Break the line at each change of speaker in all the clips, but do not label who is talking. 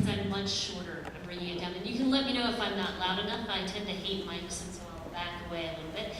I'm much shorter at bringing it down. And you can let me know if I'm not loud enough. I tend to hate mics, and so I'll back away a little bit.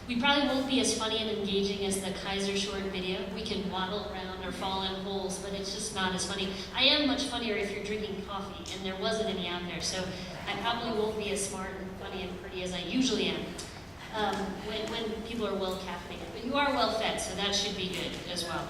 We probably won't be as funny and engaging as the Kaiser short video. We can waddle around or fall in holes, but it's just not as funny. I am much funnier if you're drinking coffee, and there wasn't any out there, so I probably won't be as smart and funny and pretty as I usually am when people are well caffeinated. But you are well fed, so that should be good as well.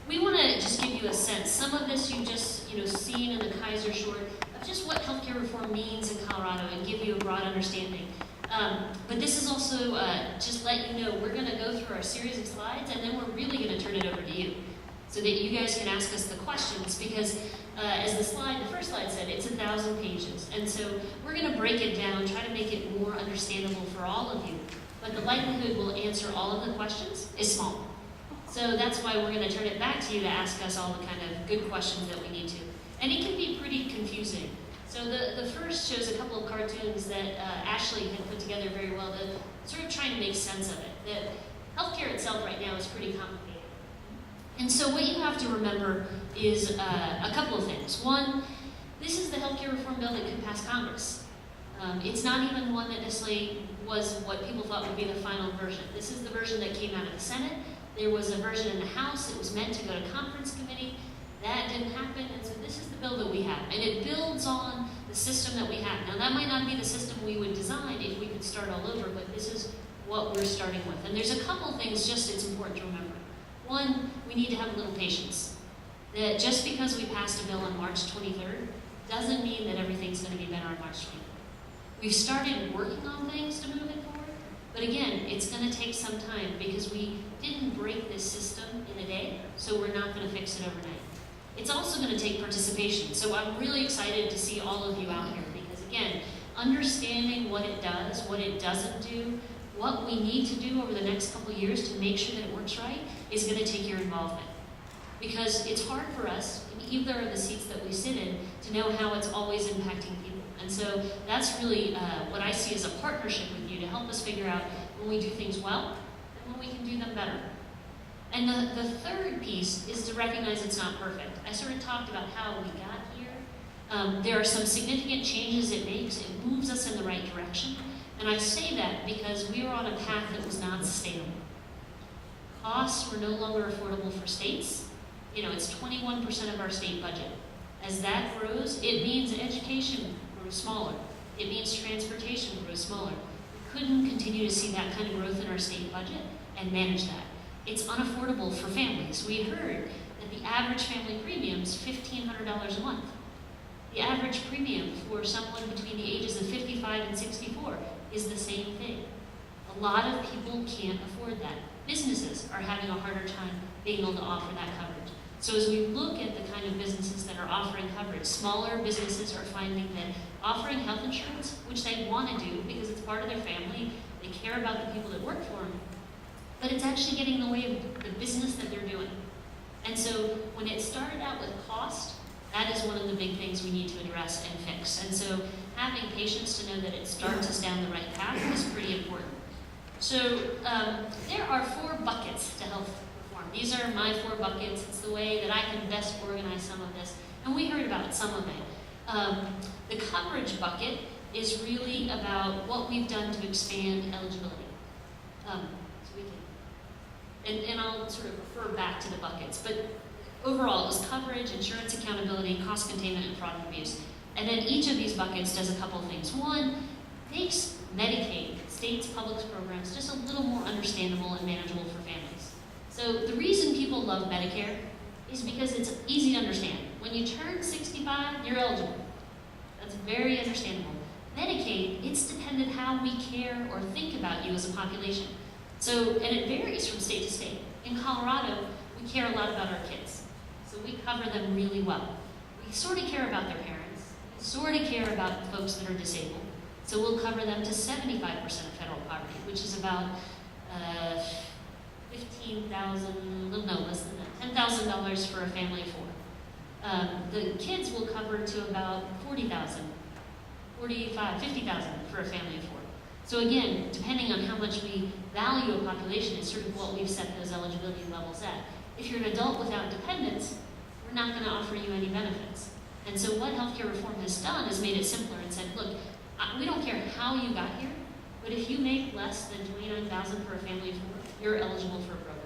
We want to just give you a sense. Some of this you've just seen in the Kaiser short of just what healthcare reform means in Colorado and give you a broad understanding. But this is also just let you know we're going to go through our series of slides, and then we're really going to turn it over to you so that you guys can ask us the questions, because as the first slide said, it's 1,000 pages. And so we're going to break it down, try to make it more understandable for all of you. But the likelihood we'll answer all of the questions is small. So that's why we're going to turn it back to you to ask us all the kind of good questions that we need to. And it can be pretty confusing. So the first shows a couple of cartoons that Ashley had put together very well to sort of try and make sense of it. That healthcare itself right now is pretty complicated. And so what you have to remember is a couple of things. One, this is the healthcare reform bill that could pass Congress. It's not even one that necessarily was what people thought would be the final version. This is the version that came out of the Senate. There was a version in the House. It was meant to go to conference committee. That didn't happen, and so this is the bill that we have. And it builds on the system that we have. Now, that might not be the system we would design if we could start all over, but this is what we're starting with. And there's a couple things just it's important to remember. One, we need to have a little patience. That just because we passed a bill on March 23rd doesn't mean that everything's going to be better on March 23rd. We've started working on things to move it forward, but again, it's going to take some time because we didn't break this system in a day, so we're not going to fix it overnight. It's also going to take participation, so I'm really excited to see all of you out here because, again, understanding what it does, what it doesn't do, what we need to do over the next couple of years to make sure that it works right is going to take your involvement. Because it's hard for us, in either of the seats that we sit in, to know how it's always impacting people. And so that's really what I see as a partnership with you to help us figure out when we do things well and when we can do them better. And the third piece is to recognize it's not perfect. I sort of talked about how we got here. There are some significant changes it makes. It moves us in the right direction. And I say that because we were on a path that was not sustainable. Costs were no longer affordable for states. It's 21% of our state budget. As that grows, it means education grows smaller. It means transportation grows smaller. We couldn't continue to see that kind of growth in our state budget and manage that. It's unaffordable for families. We heard that the average family premium is $1,500 a month. The average premium for someone between the ages of 55 and 64 is the same thing. A lot of people can't afford that. Businesses are having a harder time being able to offer that coverage. So as we look at the kind of businesses that are offering coverage, smaller businesses are finding that offering health insurance, which they want to do because it's part of their family, they care about the people that work for them, but it's actually getting in the way of the business that they're doing. And so when it started out with cost, that is one of the big things we need to address and fix. And so having patience to know that it starts us down the right path is pretty important. So there are 4 buckets to health reform. These are my 4 buckets. It's the way that I can best organize some of this. And we heard about some of it. The coverage bucket is really about what we've done to expand eligibility. And I'll sort of refer back to the buckets, but overall it was coverage, insurance accountability, cost containment, and fraud and abuse. And then each of these buckets does a couple of things. One, makes Medicaid, states' public programs, just a little more understandable and manageable for families. So the reason people love Medicare is because it's easy to understand. When you turn 65, you're eligible. That's very understandable. Medicaid, it's dependent how we care or think about you as a population. So, and it varies from state to state. In Colorado, we care a lot about our kids. So we cover them really well. We sort of care about their parents. We sort of care about the folks that are disabled. So we'll cover them to 75% of federal poverty, which is about $15,000, no, less than that, $10,000 for a family of 4. The kids will cover to about $40,000, $45,000, $50,000 for a family of 4. So again, depending on how much we value a population is sort of what we've set those eligibility levels at. If you're an adult without dependents, we're not going to offer you any benefits. And so what healthcare reform has done is made it simpler and said, look, we don't care how you got here, but if you make less than $29,000 for a family of 4, you're eligible for a program.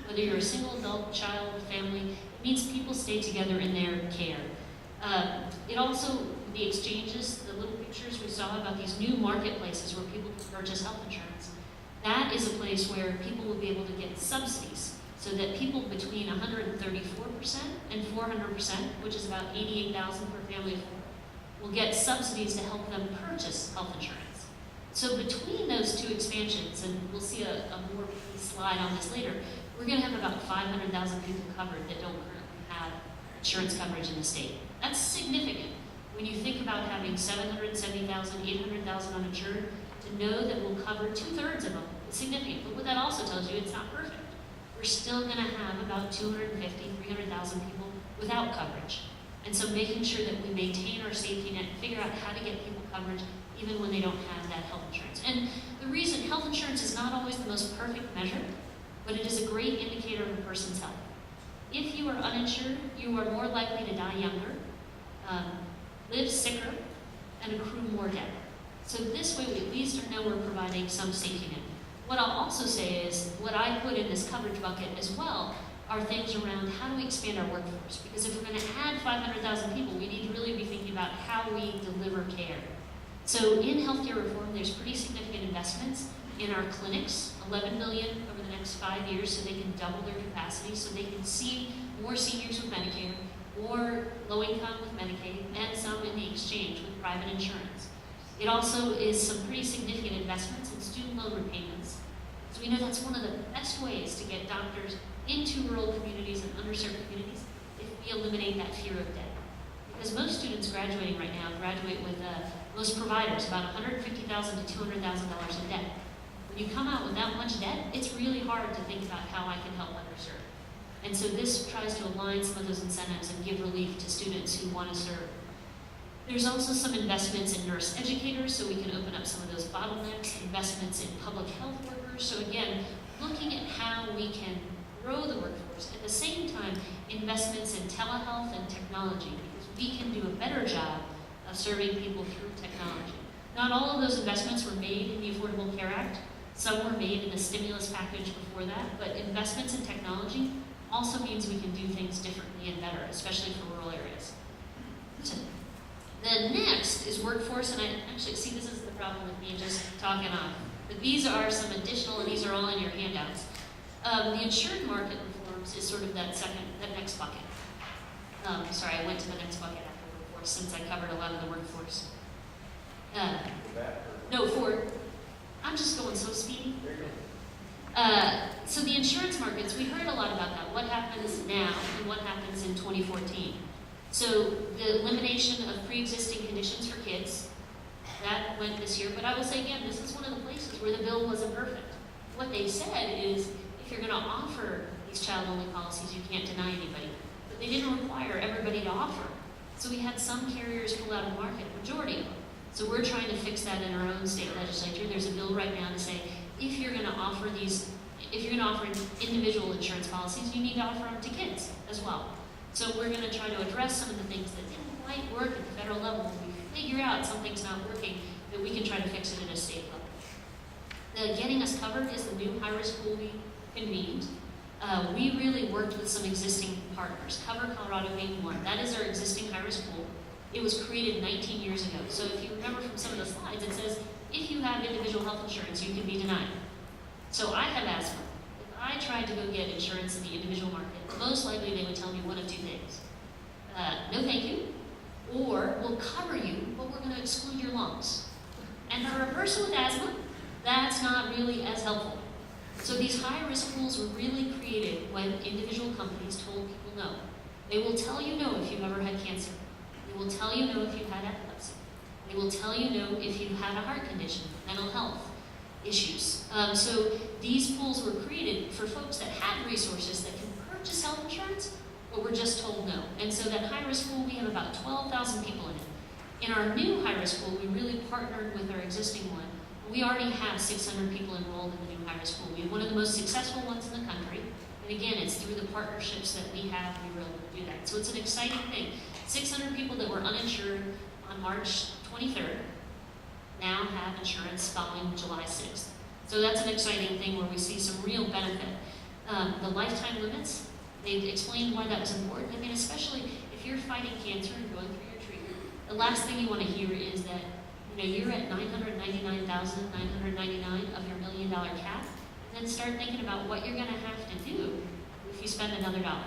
Whether you're a single adult, child, family, it means people stay together in their care. It also, the exchanges, the little pictures we saw about these new marketplaces where people can purchase health insurance, that is a place where people will be able to get subsidies so that people between 134% and 400%, which is about $88,000 per family of 4, will get subsidies to help them purchase health insurance. So between those two expansions, and we'll see a more slide on this later, we're going to have about 500,000 people covered that don't currently have insurance coverage in the state. That's significant. When you think about having 770,000, 800,000 uninsured, to know that we'll cover 2/3 of them, it's significant. But what that also tells you, it's not perfect. We're still going to have about 250,000, 300,000 people without coverage. And so making sure that we maintain our safety net and figure out how to get people coverage even when they don't have that health insurance. And the reason health insurance is not always the most perfect measure, but it is a great indicator of a person's health. If you are uninsured, you are more likely to die younger, live sicker, and accrue more debt. So this way we at least know we're providing some safety net. What I'll also say is, what I put in this coverage bucket as well are things around how do we expand our workforce? Because if we're going to add 500,000 people, we need to really be thinking about how we deliver care. So in healthcare reform, there's pretty significant investments in our clinics, $11 billion over the next 5 years, so they can double their capacity, so they can see more seniors with Medicare, more low-income with Medicaid, and some in the exchange with private insurance. It also is some pretty significant investments in student loan repayments. So we know that's one of the best ways to get doctors into rural communities and underserved communities if we eliminate that fear of debt. Because most students graduating right now graduate with, most providers, about $150,000 to $200,000 in debt. When you come out with that much debt, it's really hard to think about how I can help underserved. And so this tries to align some of those incentives and give relief to students who want to serve. There's also some investments in nurse educators, so we can open up some of those bottlenecks, investments in public health workers. So again, looking at how we can grow the workforce. At the same time, investments in telehealth and technology, because we can do a better job of serving people through technology. Not all of those investments were made in the Affordable Care Act. Some were made in the stimulus package before that, but investments in technology also means we can do things differently and better, especially for rural areas. So, the next is workforce, and I actually see this is the problem with me just talking on. But these are some additional, and these are all in your handouts. The insured market reforms is sort of that next bucket. Sorry, I went to the next bucket after workforce since I covered a lot of the workforce. I'm just going so speedy. So the insurance markets, we heard a lot about that. What happens now and what happens in 2014. So the elimination of pre-existing conditions for kids, that went this year. But I will say again, this is one of the places where the bill wasn't perfect. What they said is, if you're going to offer these child-only policies, you can't deny anybody. But they didn't require everybody to offer. So we had some carriers pull out of the market, majority of them. So we're trying to fix that in our own state legislature. There's a bill right now to say, if you're going to offer individual insurance policies, you need to offer them to kids as well. So we're going to try to address some of the things that didn't quite work at the federal level. When we figure out something's not working, that we can try to fix it at a state level. The Getting Us Covered is the new high-risk pool we convened. We really worked with some existing partners, Cover Colorado being one. That is our existing high-risk pool. It was created 19 years ago. So if you remember from some of the slides, it says, if you have individual health insurance, you can be denied. So I have asthma. If I tried to go get insurance in the individual market, most likely they would tell me one of two things. No thank you, or we'll cover you, but we're going to exclude your lungs. And for a person with asthma, that's not really as helpful. So these high-risk pools were really created when individual companies told people no. They will tell you no if you've ever had cancer. They will tell you no if you've had epilepsy. They will tell you no if you had a heart condition, mental health issues. So these pools were created for folks that had resources that can purchase health insurance, but were just told no. And so that high-risk pool, we have about 12,000 people in it. In our new high-risk pool, we really partnered with our existing one. We already have 600 people enrolled in the new high-risk pool. We have one of the most successful ones in the country. And again, it's through the partnerships that we have we were able to do that. So it's an exciting thing. 600 people that were uninsured on March 23rd now have insurance following July 6th. So that's an exciting thing where we see some real benefit. The lifetime limits, they've explained why that was important. I mean, especially if you're fighting cancer and going through your treatment, the last thing you want to hear is that you're at $999,999 of your $1 million cap, and then start thinking about what you're going to have to do if you spend another dollar,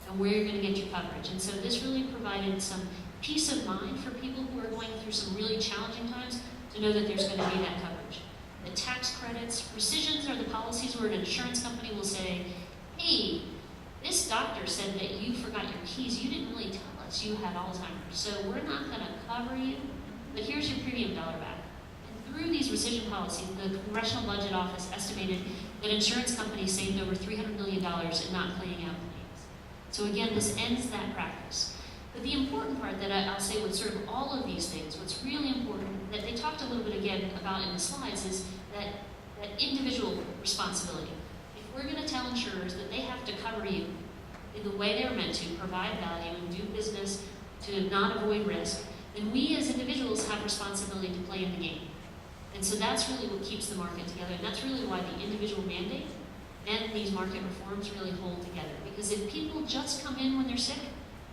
and where you're going to get your coverage. And so this really provided some peace of mind for people who are going through some really challenging times to know that there's going to be that coverage. The tax credits, rescissions are the policies where an insurance company will say, hey, this doctor said that you forgot your keys. You didn't really tell us you had Alzheimer's, so we're not going to cover you, but here's your premium dollar back. And through these rescission policies, the Congressional Budget Office estimated that insurance companies saved over $300 million in not paying out claims. So again, this ends that practice. But the important part that I'll say with sort of all of these things, what's really important, that they talked a little bit again about in the slides, is that individual responsibility. If we're going to tell insurers that they have to cover you in the way they were meant to, provide value and do business to not avoid risk, then we as individuals have responsibility to play in the game. And so that's really what keeps the market together, and that's really why the individual mandate and these market reforms really hold together. Because if people just come in when they're sick,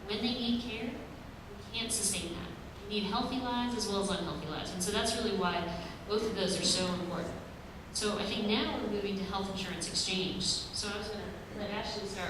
when they need care, we can't sustain that. We need healthy lives as well as unhealthy lives. And so that's really why both of those are so important. So I think now we're moving to health insurance exchange. So I was going to let Ashley start.